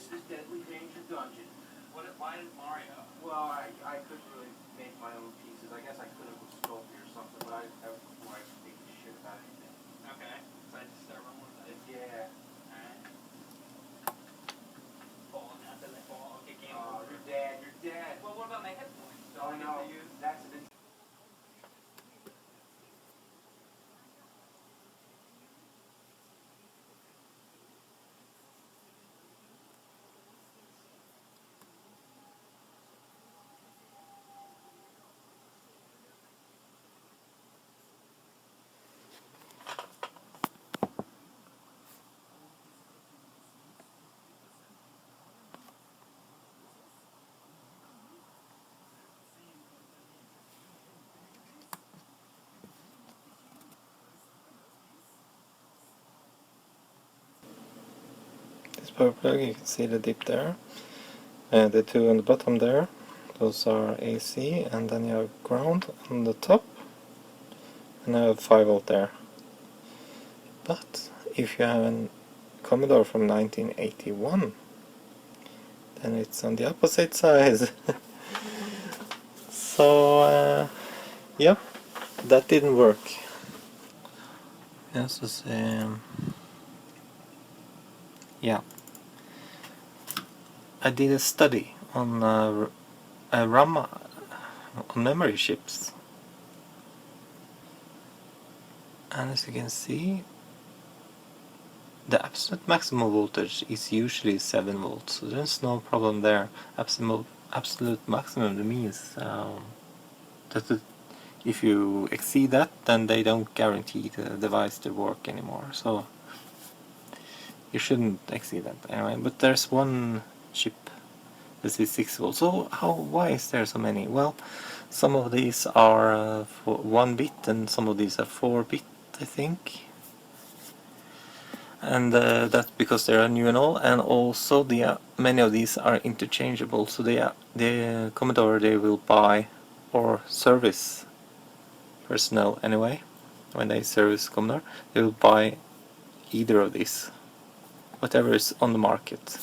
this deadly danger dungeon. Why did Mario? Well, I couldn't really make my own pieces. I guess I could have with Sculpey or something, but before I could think of shit about anything. Okay. So I just start rolling with that. Yeah. Alright. Falling after they fall. Okay, game Oh, over. you're dead. You're dead. Well, what about my hit points? Oh, no. That's an this power plug, you can see the dip there. The two on the bottom there, those are AC, and then you have ground on the top, and I have 5 volt there. But if you have a Commodore from 1981, then it's on the opposite side. So, yep, that didn't work. Yes, yeah. I did a study on RAM on memory chips, and as you can see, the absolute maximum voltage is usually 7 volts, so there's no problem there. Absolute maximum means that if you exceed that, then they don't guarantee the device to work anymore, so you shouldn't exceed that anyway. But there's one chip that is 6 volts. So why is there so many? Well, some of these are for 1 bit and some of these are 4 bit, I think. And that's because they are new and all, and also many of these are interchangeable. So the Commodore, they will buy, or service personnel anyway, when they service Commodore, they will buy either of these, whatever is on the market.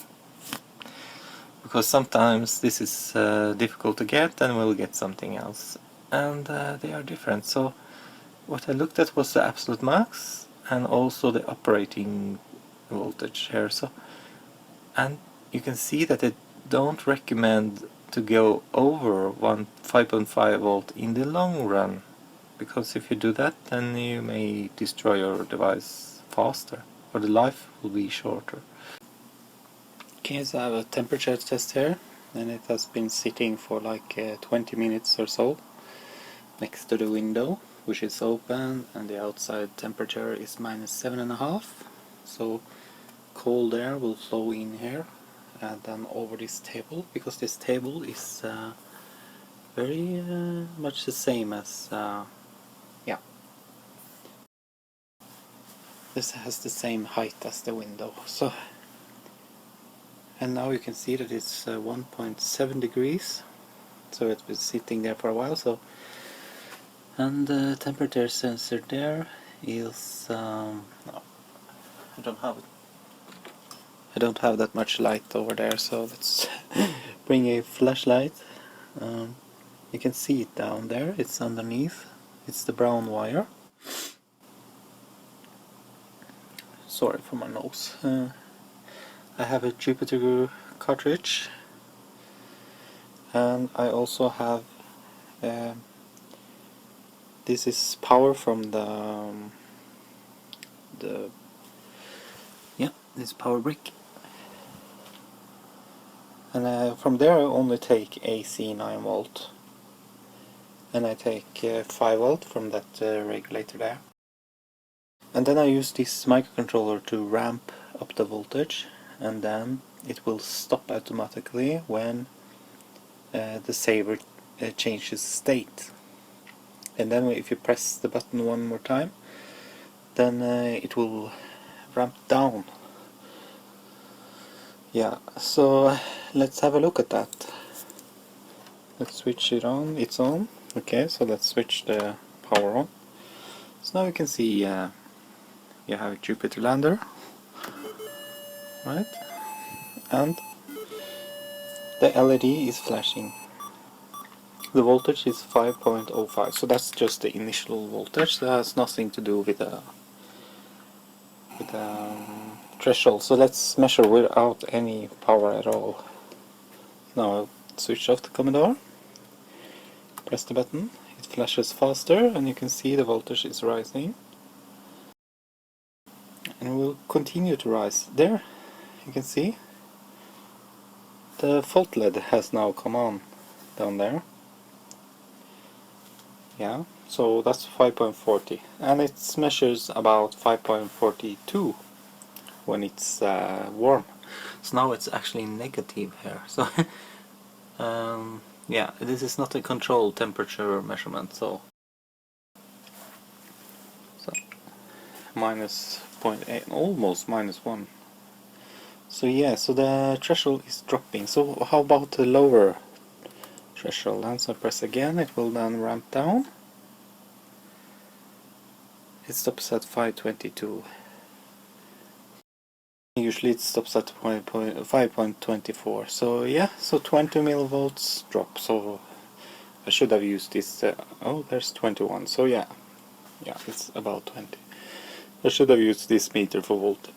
Because sometimes this is difficult to get, and we'll get something else, and they are different. So what I looked at was the absolute max and also the operating voltage here. So, and you can see that they don't recommend to go over 5.5 volt in the long run, because if you do that, then you may destroy your device faster, or the life will be shorter. Okay, so I have a temperature test here, and it has been sitting for like 20 minutes or so next to the window, which is open, and the outside temperature is -7.5, so cold air will flow in here and then over this table, because this table is very much the same as yeah, this has the same height as the window. So, and now you can see that it's 1.7 degrees, so it's been sitting there for a while. So, and the temperature sensor there is no, I don't have that much light over there, so let's bring a flashlight. You can see it down there, it's underneath, it's the brown wire. Sorry for my nose. I have a Jupiter cartridge, and I also have this is power from this power brick, and from there I only take AC 9 volt, and I take 5 volt from that regulator there. And then I use this microcontroller to ramp up the voltage, and then it will stop automatically when the saver changes state. And then if you press the button one more time, then it will ramp down. Yeah, so let's have a look at that. Let's switch it on, it's on. Okay, so let's switch the power on. So now you can see you have a Jupiter lander, right? And the LED is flashing. The voltage is 5.05, so that's just the initial voltage. That has nothing to do with the threshold. So let's measure without any power at all. Now I'll switch off the Commodore, press the button, it flashes faster, and you can see the voltage is rising. And it will continue to rise. There, you can see the fault LED has now come on down there. Yeah, so that's 5.40, and it measures about 5.42 when it's warm. So now it's actually negative here. So yeah, this is not a controlled temperature measurement. So minus 0.8, almost minus 1. So yeah, so the threshold is dropping. So how about the lower threshold? And so I press again, it will then ramp down. It stops at 522. Usually it stops at 5.24. So yeah, so 20 millivolts drop. So I should have used this. Oh, there's 21. So yeah, it's about 20. I should have used this meter for voltage.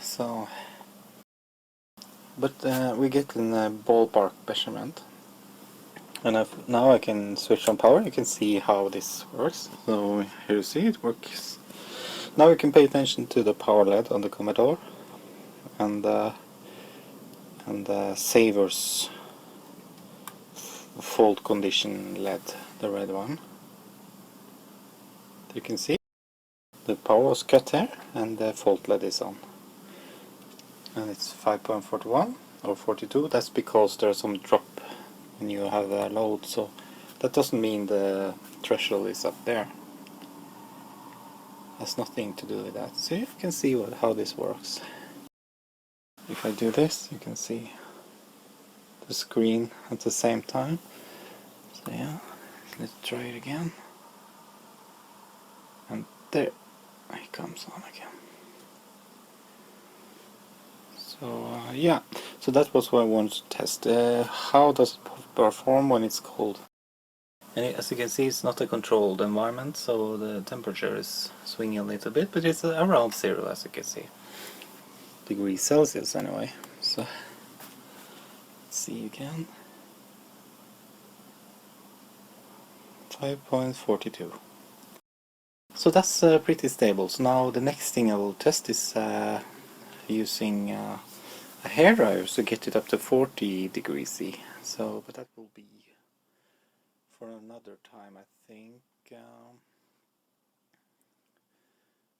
So, but we get in a ballpark measurement. And now I can switch on power. You can see how this works. So here you see it works. Now we can pay attention to the power LED on the Commodore and Saver's fault condition LED, the red one. You can see the power was cut here and the fault LED is on. And it's 5.41 or 42. That's because there's some drop when you have a load, so that doesn't mean the threshold is up there. Has nothing to do with that. So you can see how this works. If I do this, you can see the screen at the same time. So yeah, let's try it again. And there it comes on again. So yeah, so that was what I wanted to test. How does it perform when it's cold? And as you can see, it's not a controlled environment, so the temperature is swinging a little bit, but it's around 0, as you can see. Degrees Celsius anyway. So let's see again. 5.42. So that's pretty stable. So now the next thing I will test is using a hairdryer to get it up to 40 degrees C. So, but that will be for another time, I think.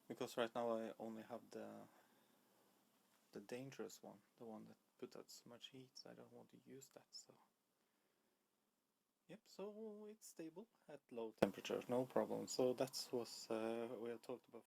Because right now I only have the dangerous one, the one that put out so much heat, so I don't want to use that. So yep, so it's stable at low temperature, no problem. So that was we have talked about.